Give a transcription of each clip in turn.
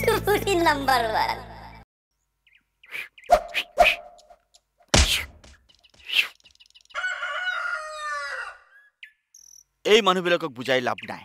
চুপুৰি number 1 এই মানুহবিলাকক বুজাই লাভ নাই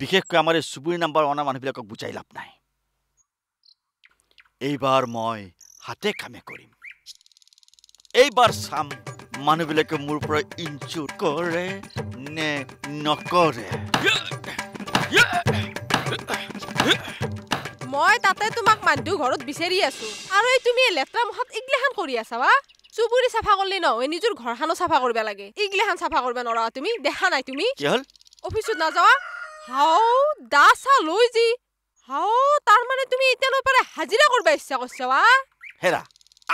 বিশেষকৈ আমাৰ এই চুবুৰী নাম্বাৰ 1 মানুহবিলাকক বুজাই লাভ নাই এইবাৰ মই হাতে কামে কৰিম এইবাৰ চাম মানুহবিলাকে মোৰ পৰা ইনচুৰ কৰে নে নকৰে মই তাতে তোমাক মানুহ ঘৰত বিচাৰি আছো আৰু এই তুমি লেত্ৰা মুখত ইগলেখান কৰি আছা বা চুবুৰী চাফা কৰলি নহয় নিজৰ ঘৰখানো চাফা কৰিব লাগে ইগলেখান চাফা কৰিব নৰা তুমি দেখা নাই তুমি কি হল অফিসত না যাওয়া হাও দাসা লই জি হাও তার মানে তুমি ইতেনো পারে হাজিরা করবা ইচ্ছা করছাবা হেৰা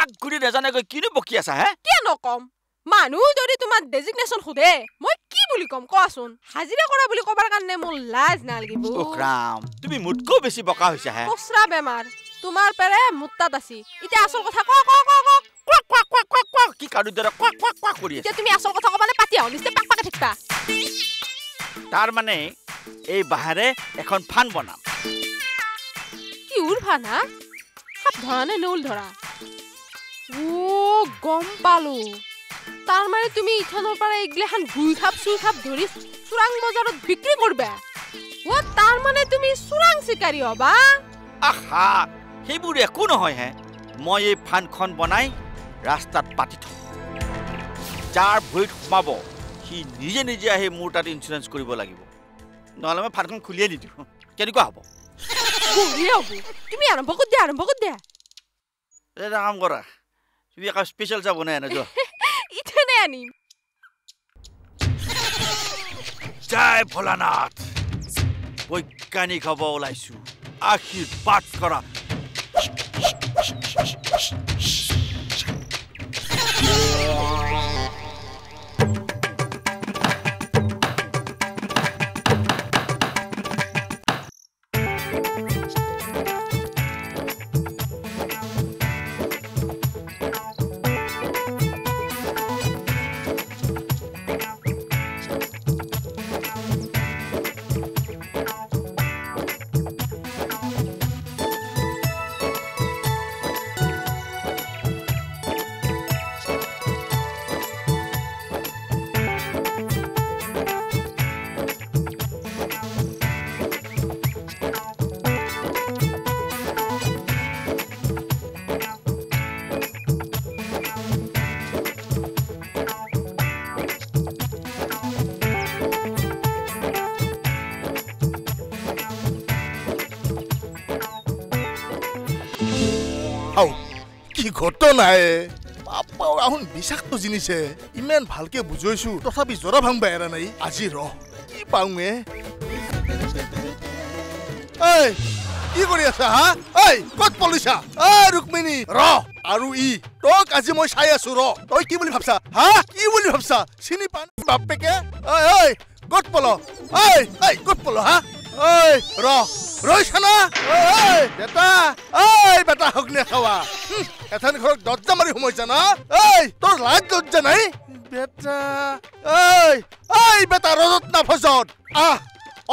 আগগুৰি নেজানে গৈ কিনো বকি আছা হে কেন কম মানুহ যদি তোমাৰ ডেজিগনেশন খুদে মই কি বুলি কম কোৱাচোন হাজিৰা কৰা বুলি কবাৰ কাৰণে মোৰ লাজ না লাগিব ওকৰাম তুমি মুটকো বেছি বকা হৈছা হে কসৰা বেমাৰ তোমাৰ পেৰে মুত্তাত আছি ইটা আসল কথা ক ক ক ক কোৱা কোৱা কোৱা কোৱা কোৱা কি কাডু দৰে কোৱা কোৱা কোৱা কৰি আছে তুমি আসল কথা কবানে পাতি আও নিস্তে পাক পাকে থাকিবা তাৰ মানে এই বাহাৰে এখন ফান বনাম কি উৰ ফানা হাত ধৰা নে নউল ধৰা ও গম পালো তাৰ মানে তুমি ইথানৰ পৰা ইগলেখান গুই খাপ সুই খাপ ধৰি চুৰাং বজাৰত বিক্ৰী কৰবা ও তাৰ মানে তুমি চুৰাং শিকাৰী হবা আহা সেইবোৰ একো নহয় হে মই এই ফানখন বনাই ৰাস্তাত পাতি থম যাৰ ভৰিত সোমাব সি নিজে নিজে আহি মোৰ তাত ইঞ্চুৰেঞ্চ কৰিব লাগিব নহলে মই ফানখন খুলিয়ে নিদিওঁ কেনেকুৱা হ'ব তুমি আৰম্ভ কৰি দিয়া এটা কাম কৰা তুমি একা স্পেচিয়েল চাহ বনাই আনা যোৱা ইথানে আনিম জয় ভোলানাথ বৈজ্ঞানিক হ'ব ওলাইছো আশীৰ্বাদ কৰা কি ঘটনাই বাপ্পা আহুন বিষাক্ত জিনিসে ইমান ভালকে বুঝাইছো তথাপি জৰা ভাঙবা এৰা নাই আজি ৰ কি পাওঁগে এই কি কৰি আছা হা এই কত পলিছা এই ৰুকমিনী ৰ আৰু ই তোক আজি মই চাই আছো ৰ তই কি বুলি ভাবছা হা কি বুলি ভাবছা চিনি পা বাপেকে এই এই কত পল এই এই কত পল হা এই ৰ ৰইছানা এই বেটা হগনে খাওয়া এথান ঘৰত দজ্জা মাৰি সোমাইছা না এই তোৰ লাজ লজ্জা নাই বেটা এই বেটা ৰজত না ফজত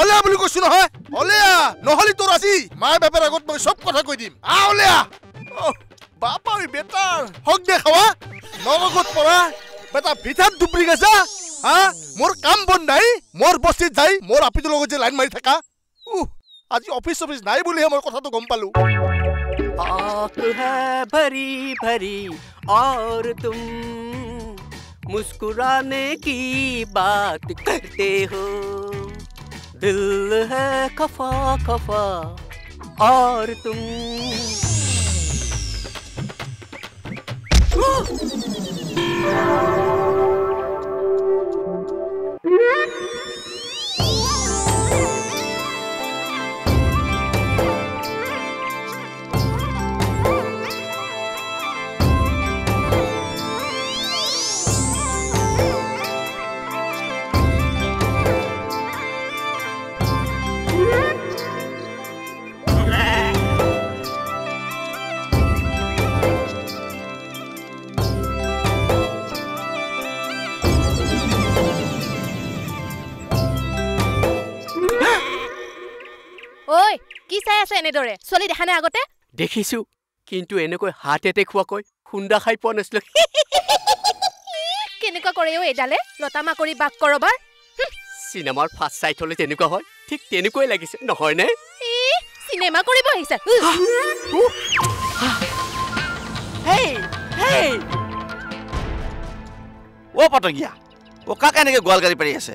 অলিয়া বুলি কৈছো নহয় অলিয়া নহলি তোৰ আজি মায়ে বাপেৰ আগত মই সব কথা কৈ দিম অলিয়া বাপা ঐ বেটাৰ হগনে খাওয়া নৰগত পৰা বেটা ভিতৰত ডুবৰি গৈছা হা মোৰ কাম বন নাই মোৰ বস্তিত যাই মোৰ আপিটোৰ লগত যে লাইন মাৰি থাকা আজি অফিस নাই বুলিহে মই কথাটো গম পালো आँख है भरी भरी और तुम मुस्कुराने की बात करते हो दिल है खफा खफा और तुम চাই আছে এনেদৰে চলি দেখা নাই আগতে দেখিছো কিন্তু এনেকৈ হাত এতে খোৱাকৈ খুন্দা খাই পোৱা নাছিলো কেনেকুৱা কৰে এইডালে লতা মাকৰি বাক কৰবাৰ চিনেমাৰ ফাৰ্ষ্ট চাইট হলে তেনেকুৱা হয় ঠিক তেনেকুৱাই লাগিছে নহয় নে চিনেমা কৰিব আহিছা হেই হেই ও পটঙ্গিয়া ও কাক এনেকে গোৱাল গালি পাৰি আছে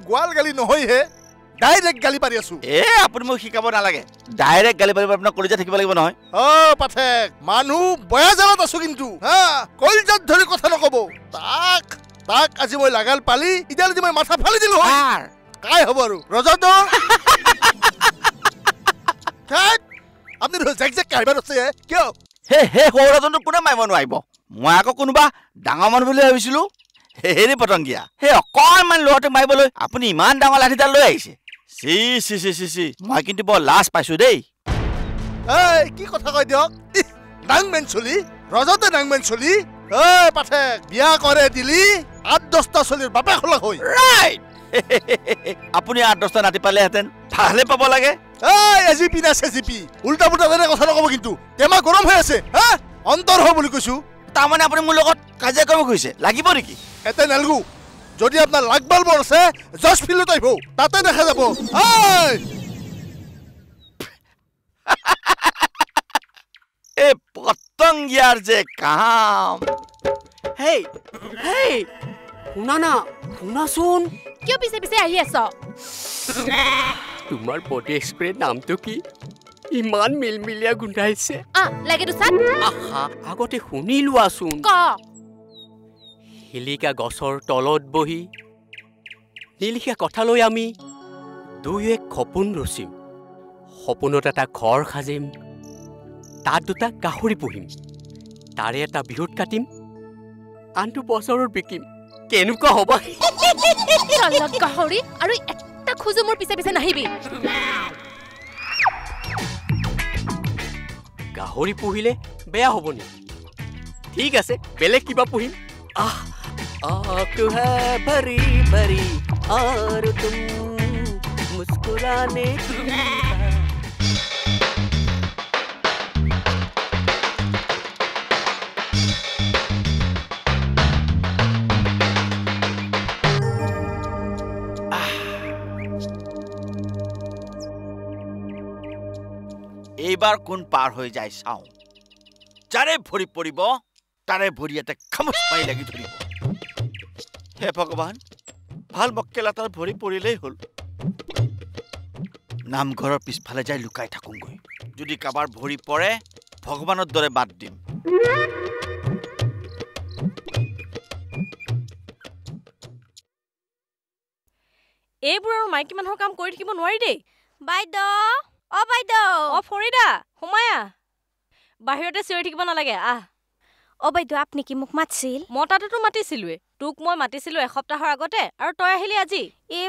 গোৱাল গালি নহয় হে ডাইৰেক্ট গালি পাৰি আছো আপুনি মোক শিকাব নালাগে ডাইৰেক্ট গালি পাৰিব আপোনাক কলিজা থাকিব লাগিব নহয় পাঠেক মানুহ বয়াজালত আছো কিন্তু হা কলিজাত ধৰি কথা নকব তাক আজি মই লাগাল পালি ইদালি মই মাথা ফালি দিলো কাই হ'ব আৰু ৰজত আপুনি জেক জেক কাহিবাৰ আছে কিয় হে সৌৰাজনটো কোনে মাৰিব নোৱাৰিব মই আকৌ কোনোবা ডাঙৰ মানুহ বুলি ভাবিছিলো হেৰি পটঙ্গিয়া হে অকণমান ল'ৰাটোক মাৰিবলৈ আপুনি ইমান ডাঙৰ লাঠিডাল লৈ আহিছে চি মই কিন্তু বৰ লাজ পাইছো দেই কি কথা কয় দিয়ক ডাংমেন চলি ৰজতে ডাংমেন চলি পাঠেক বিয়া কৰে দিলি ৮-১০টা চলিৰ বাপে খোলা হৈ ৰাইট আপুনি ৮-১০টা নাতি পালেহেঁতেন ভালে পাব লাগে এজিপি না চেজিপি উল্টা পুল্টা যেনে কথা নকব কিন্তু টেমা গৰম হৈ আছে হা অন্তৰ হ বুলি কৈছো তাৰমানে আপুনি মোৰ লগত কাজিয়া কৰিব খুজিছে লাগিব নেকি এতে নালগু যদি আপোনাৰ লাগবাল বৰ আছে জজ ফিল্ডত আহিব তাতে দেখা যাব এই পটঙ্গিয়াৰ যে কাম হেই হেই শুনা না শুনাচোন কিয় পিছে পিছে আহি আছ তোমাৰ বডি স্প্ৰে নামটো কি ইমান মিলমিলীয়া গোন্ধাইছে লাগে দুচাত আহা আগতে শুনি লোৱাচোন ক শিলিকা গছৰ তলত বহি নিলিখা কথা লৈ আমি দুয়ে সপোন ৰচিম সপোনত এটা ঘৰ সাজিম তাত দুটা গাহৰি পুহিম তাৰে এটা বিহুত কাটিম আনটো বছৰত বিকিম কেনেকুৱা হ'ব গাহৰি আৰু এটা খোজো মোৰ পিছে পিছে নাহিবি গাহৰি পুহিলে বেয়া হ'ব নেকি ঠিক আছে বেলেগ কিবা পুহিম आँख है भरी भरी और तुम मुस्कुराने এইবাৰ কোন পাৰ হৈ যায় চাওঁ যাৰে ভৰি পৰিব তাৰে ভৰি এটা খামুচ মাৰি লাগি ধৰিব হে ভগৱান ভাল মক্কেল এটাৰ ভৰি পৰিলেই হ'ল নামঘৰৰ পিছফালে যাই লুকাই থাকোঁগৈ যদি কাবাৰ ভৰি পৰে ভগৱানৰ দৰে বাদ দিম এইবোৰ আৰু মাইকী মানুহৰ কাম কৰি থাকিব নোৱাৰি দেই বাইদেউ ফৰিদা সোমায়া বাহিৰতে চিঞৰি থাকিব নালাগে বাইদেউ আপনি কি মোক মাতিছিল মতাটোতো মাতিছিলোৱে তোক মই মাতিছিলো এসপ্তাহৰ আগতে আৰু তই আহিলি আজি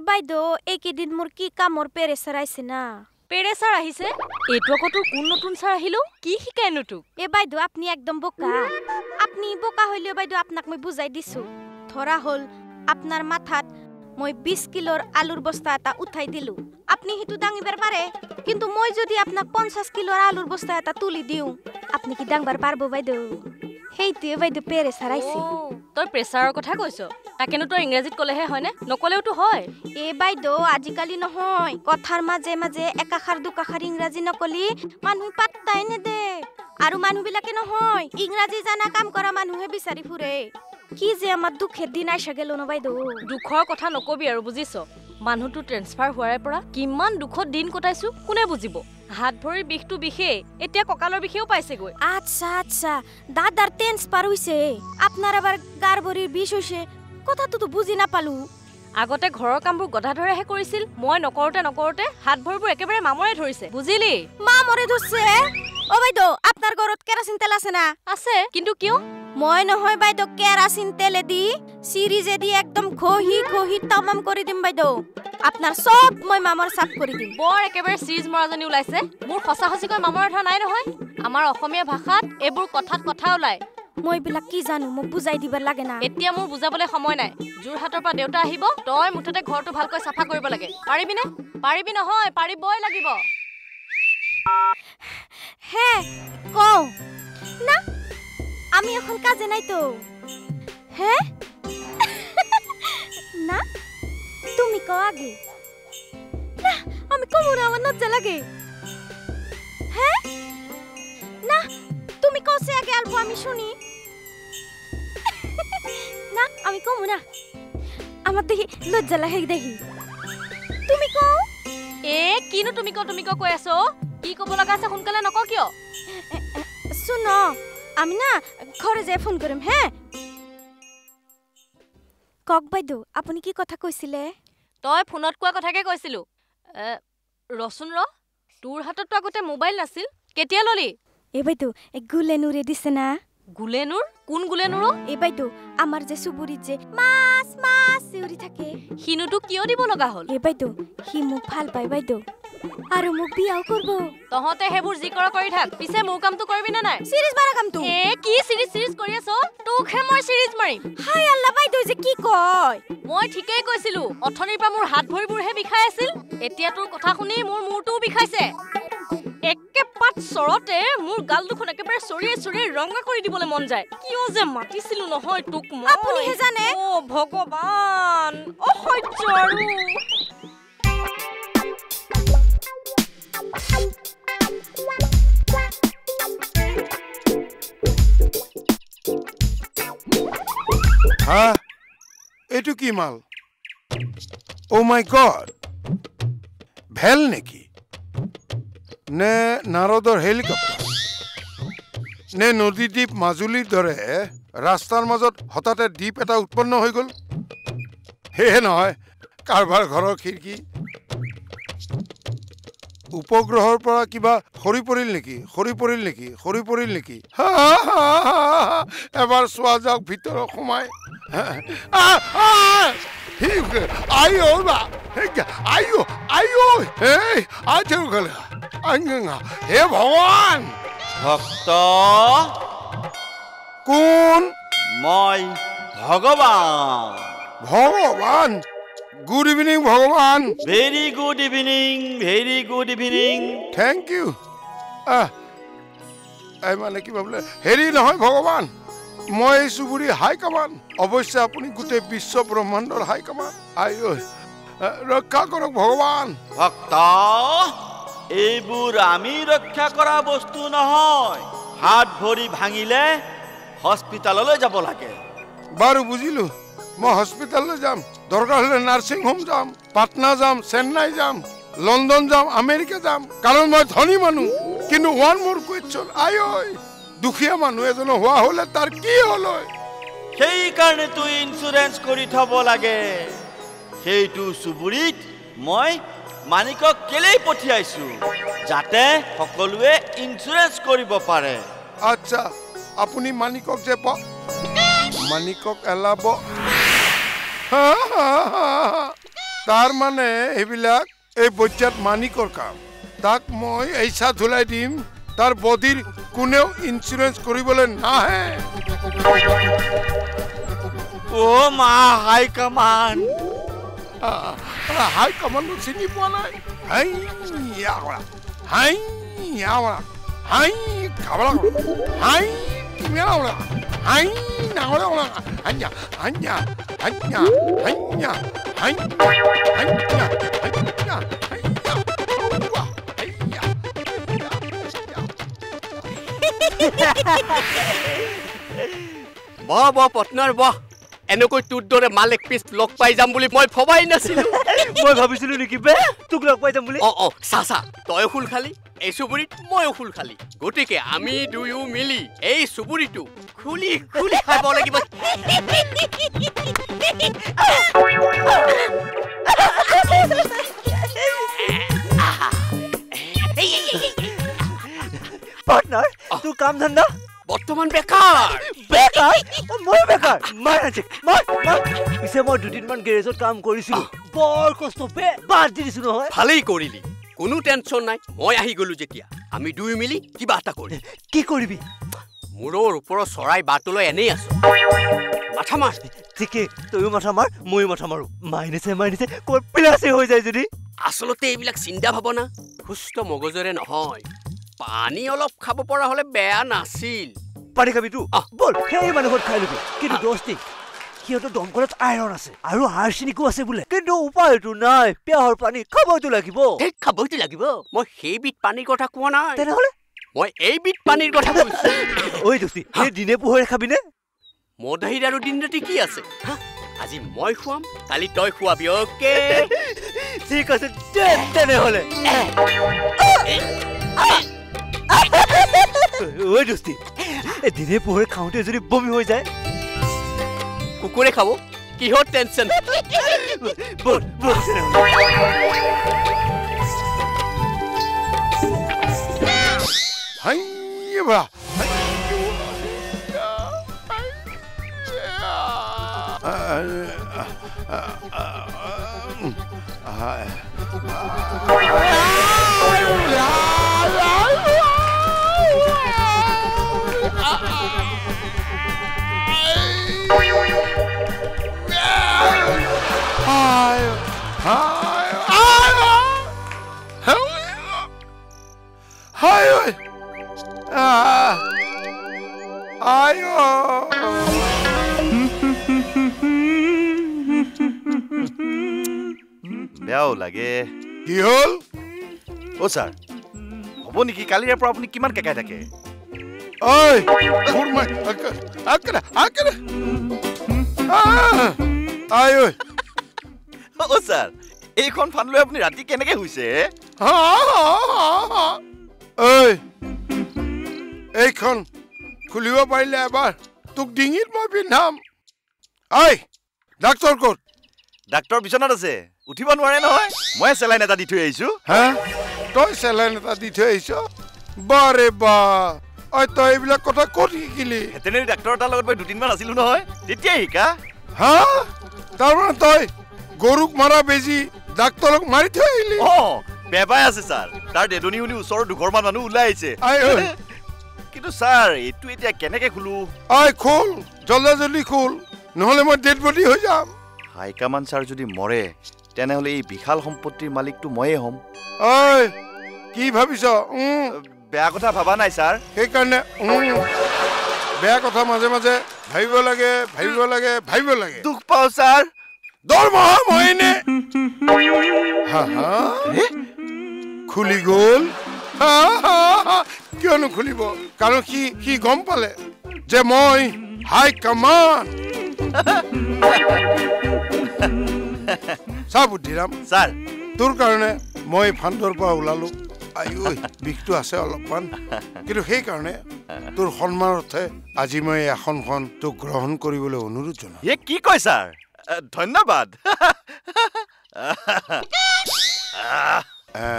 বাইদেউ এইকেইদিন মোৰ কি কামৰ প্ৰেছাৰ আহিছে না প্ৰেছাৰ আহিছে এইটো আকৌ তোৰ কোন নতুন ছাৰ আহিলো কি শিকাইনো তোক বাইদেউ আপনি একদম বোকা আপনি বোকা হইলেও বাইদেউ আপোনাক মই বুজাই দিছো ধৰা হল আপনাৰ মাথাত মই 20 কিলোৰ আলুৰ বস্তা এটা উঠাই দিলো আপনি হেতু দাঙিবাৰ পাৰে কিন্তু মই যদি আপোনাক 50 কিলোৰ আলুৰ বস্তা এটা তুলি দিও আপনি কি দাঙবাৰ পাৰবো বাইদেউ হেইতে বাইদেউ প্ৰেছাৰ আইছে তই প্ৰেছাৰৰ কথা কৈছ তাকেনো তই ইংৰাজীত কলেহে হয়নে নকলেওতো হয় বাইদেউ আজিকালি নহয় কথাৰ মাজে মাজে একাখাৰ দুকাখাৰ ইংৰাজী নকলি মানুহ পাত্তাই নেদে আৰু মানুহবিলাকে নহয় ইংৰাজী জানা কাম কৰা মানুহে বিচাৰি ফুৰে কি যে আমাৰ দুখে দিন আইসা গেল ন বাইদেউ দুখৰ কথা নকবি আৰু বুজিছ মানুহটো ট্ৰেন্সফাৰ হোৱাৰ পৰা কিমান দুখত দিন কটাইছো কোনে বুজিব হাত ভৰিৰ বিষটো বিষে এতিয়া ককালৰ বিষেও পাইছেগৈ আচ্ছা দাদাৰ ট্ৰেন্সফাৰ হৈছে আপোনাৰ আবাৰ গাৰ ভৰিৰ বিষ হৈছে কথাটো বুজি নাপালো আগতে ঘৰৰ কামবোৰ গধাধৰেহে কৰিছিল মই নকৰোতে হাত ভৰিবোৰ একেবাৰে মামৰে ধৰিছে বুজিলি মামৰে ধৰছে বাইদেউ আপোনাৰ ঘৰত কেৰাচিন তেল আছে না আছে কিন্তু কিয় মই নহয় বাইদেউ কেৰাচিন তেলে দি সিৰিজে দি একদম ঘহি তামাম কৰি দিম বাইদেউ আপনাৰ সব মই মামৰ সাফ কৰি দিম বৰ একেবাৰে সিৰিজ মৰাজনী ওলাইছে মোৰ সঁচাকৈ মামৰ ধা নাই নহয় আমাৰ অসমীয়া ভাষাত এইবোৰ কথা ওলাই মই বিলাক কি জানো মোক বুজাই দিবৰ লাগে না এতিয়া মোৰ বুজাবলৈ সময় নাই জুৰহাটৰ পৰা দেউতা আহিব তই মুঠতে ঘৰটো ভালকৈ সাফা কৰিব লাগে পাৰিবি নহয় পাৰিবই লাগিব হ্যাঁ কও না আমি এখন কাজে নাই তো হ্যাঁ না তুমি কও আগে না আমি কমু না আমার লজ্জা লাগে হ্যাঁ না তুমি কসে আগে আলবো আমি শুনি না আমি কমু না আমার দেখি লজ্জা লাগে দেখি তুমি কও কিনো তুমি কও কৈ আছো কি ক'ব লগা আছে সোনকালে নক কিয় শুনো আমি না ঘরে যাই ফোন কৰিম হ্যাঁ কক বাইদেউ আপুনি কি কথা কৈছিলে তই ফোনত কোৱা কথাকে কৈছিলো ৰচোন তোৰ হাততো আগতে মোবাইল নাছিল কেতিয়া ললি এ বাইদেউ গুলেনুৰে দিছে না গুলেনুৰ কোন গুলেনুৰ এ বাইদেউ আমাৰ যে চুবুৰীত যে মাছ মাছ চিউৰি থাকে হিনুটো কিয় দিব লগা হ'ল এ বাইদেউ হি মোক ভাল পায় বাইদেউ আৰু মোক বিয়াও কৰিব তহঁতে হেবোৰ যি কৰ কৰি থাক পিছে মোৰ কামটো কৰিবি না নাই সিৰিজ মাৰা কামটো কি সিৰিজ কৰি আছো তোকহে মই সিৰিজ মাৰিম হাই আল্লাহ বাইদেউ যে কি কয় মই ঠিকেই কৈছিলো অথনিৰ পৰা মোৰ হাত ভৰিবোৰহে বিষাই আছিল এতিয়া তোৰ কথা শুনি মোৰ মূৰটোও বিষাইছে একে পাত চৰতে মোৰ গাল দুখন একেবাৰে চৰিয়ে ৰঙা কৰি দিবলৈ মন যায় কিয় যে মাতিছিলো নহয় তোক মই আপুনিহে জানে ও ভগৱান অসহ্য আৰু হা এইটো কি মাল ও মাই গড ভেল নেকি নে নাৰদৰ হেলিকপ্টাৰ নে নদী দ্বীপ মাজুলীৰ দৰে ৰাস্তাৰ মাজত হঠাতে দ্বীপ এটা উৎপন্ন হৈ গ'ল সেয়ে নহয় কাৰবাৰ ঘৰৰ খিৰিকী উপগ্ৰহৰ পৰা কিবা সৰি পৰিল নেকি এবাৰ চোৱা যাওক ভিতৰত সোমাই হে ভগৱান ভক্ত কোন মই ভগৱান ভগৱান গুড ইভিনিং ভগৱান very good evening thank you মানে কিবা বোলে হেৰি নহয় ভগৱান মই এই চুবুৰী হাই কামান অৱশ্যে আপুনি গোটেই বিশ্ব ব্ৰহ্মাণ্ডৰ হাই কামান ৰক্ষা কৰক ভগৱান ভক্ত এইবোৰ আমি ৰক্ষা কৰা বস্তু নহয় হাত ভৰি ভাঙিলে হস্পিটাললৈ যাব লাগে বাৰু বুজিলো মই হস্পিটাললৈ যাম দৰকাৰ হ'লে নাৰ্ছিং হোম যাম পাটনা যাম চেন্নাই যাম লণ্ডন যাম আমেৰিকা যাম কাৰণ মই ধনী মানুহ কিন্তু ওৱান মোৰ কুৱেশ্যন দুখীয়া মানুহ এজন হোৱা হ'লে তাৰ কি হ'ল সেইকাৰণে তুই ইঞ্চুৰেঞ্চ কৰি থব লাগে সেইটো চুবুৰীত মই মানিকক কেলেই পঠিয়াইছো যাতে সকলোৱে ইঞ্চুৰেঞ্চ কৰিব পাৰে আচ্ছা আপুনি মানিকক যে মানিকক এলাব তাৰ মানে এইবিলাক এই বজ্জাত মানিকৰ কাম তাক মই এইচা ধুলাই দিম তাৰ বডিৰ কোনেও ইঞ্চুৰেঞ্চ কৰিবলৈ নাহে ও মা হাই কমান চিনি পোৱা নাই বাহ পটনাৰ বাহ এনেকৈ তোৰ দৰে মাল এক পিছ লগ পাই যাম বুলি মই ভবাই নাছিলো মই ভাবিছিলো নেকি বে তোক লগ পাই যাম বুলি চাচা তই ফুল খালি এই চুবুৰীত ময়ো ফুল খালি গতিকে আমি দুয়ো মিলি এই চুবুৰীটো খুলি খাব লাগিব পাৰ্টনাৰ তোৰ কাম ধান্দা বৰ্তমান বেকাৰ মই বেকাৰ পিছে মই দুদিনমান গেৰেজত কাম কৰিছিলো বৰ কষ্ট বাদ দি দিছো নহয় ভালেই কৰিলি কোনো টেনচন নাই মই আহি গলো যেতিয়া আমি দুই মিলি কিবা এটা কৰিম কি কৰিবি মূৰৰ ওপৰত চৰাই বাটলৈ এনেই আছো মাথা মাৰ ঠিকে তয়ো মাথা মাৰ ময়ো মাথা মাৰো মাইনাছে ক'ত প্লাছে হৈ যায় যদি আচলতে এইবিলাক চিন্তা ভাৱনা সুস্থ মগজৰে নহয় পানী অলপ খাব পৰা হ'লে বেয়া নাছিল পানী খাবি তো বল সেই মানুহত খাই লবি কিন্তু দোস্তি সিহঁতৰ দমকলত আইৰণ আছে আৰু আৰ্ছেনিকো আছে বোলে কিন্তু উপায়টো নাই পিয়াহৰ পানী খাবতো লাগিব খাবতো লাগিব মই সেইবিধ পানীৰ কথা কোৱা নাই তেনেহ'লে মই এইবিধ পানীৰ কথা কৈছো ঐ দোস্তি এই দিনে পোহৰে খাবিনে মদাহীৰ আৰু দিন ৰাতি কি আছে আজি মই খুৱাম কালি তই খুৱাবি অ'কে ঠিক আছে তেনেহ'লে ঐ দোস্তি এই দিনে পোহৰে খাওঁতে যদি বমি হৈ যায় কুকুৰে খাব কিহৰ টেনশ্যন বল বল হাইবা বেয়াও লাগে কি হ'ল অ' ছাৰ হ'ব নেকি কালিৰে পৰা আপুনি কিমান কেকাই থাকে ঐ অ' ছাৰ এইখন ফান লৈ আপুনি ৰাতি কেনেকে শুইছে ঐ এইখন খুলিব পাৰিলে এবাৰ তোক ডিঙিত মই পিন্ধাম ঐ ডাক্তৰ ক'ত ডাক্তৰ বিচনাত আছে উঠিব নোৱাৰে নহয় মই চেলাইন এটা দি থৈ আহিছো হা তই চেলাইন এটা দি থৈ আহিছ বাৰে বা ঐ তই এইবিলাক কথা ক'ত শিকিলি ভেটেনেৰী ডাক্তৰ এটাৰ লগত মই 2-3 মান আছিলো নহয় তেতিয়াই শিকা হা তাৰমানে তই গৰুক মাৰা বেজি ডাক্তৰক মাৰি থৈ আহিলি অ' বেবাই আছে ছাৰ তাৰ দেদনি শুনি ওচৰৰ দুঘৰমান মানুহ ওলাই আহিছে কিন্তু ছাৰ এইটো এতিয়া কেনেকে খোলো ঐ খোল জল্দি খোল নহ'লে মই ডেড বডি হৈ যাম হাইকামান ছাৰ যদি মৰে তেনেহ'লে এই বিশাল সম্পত্তিৰ মালিকটো ময়ে হ'ম ঐ কি ভাবিছ বেয়া কথা ভাবা নাই ছাৰ সেইকাৰণে বেয়া কথা মাজে মাজে ভাবিব লাগে দুখ পাওঁ ছাৰ দৰমহা মইনে খুলি গ'ল কিয়নো খুলিব কাৰণ সি গম পালে যে মই হাই কামান চা বুদ্ধিৰাম ছাৰ তোৰ কাৰণে মই ফাণ্ডৰ পৰা ওলালো আইঐ বিষটো আছে অলপমান কিন্তু সেইকাৰণে তোৰ সন্মানাৰ্থে আজি মই এই আসনখন তোক গ্ৰহণ কৰিবলৈ অনুৰোধ জনাম কি কয় ছাৰ ধন্যবাদ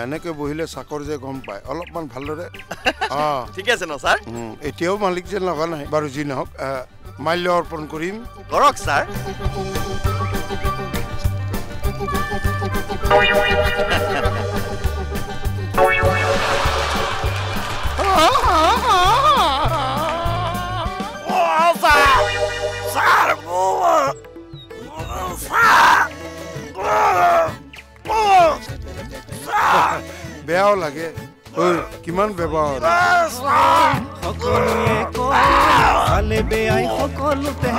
এনেকে বহিলে চাকৰ যে গম পায় অলপমান ভালদৰে ঠিক আছে ন ছাৰ এতিয়াও মালিক যেন লগা নাই বাৰু যি নহওক মাল্য অৰ্পণ কৰিম কৰক ছাৰ বেয়াও লাগে কিমান ব্যৱহাৰ সকলোৱে কয় ভালে বেয়াই সকলোতে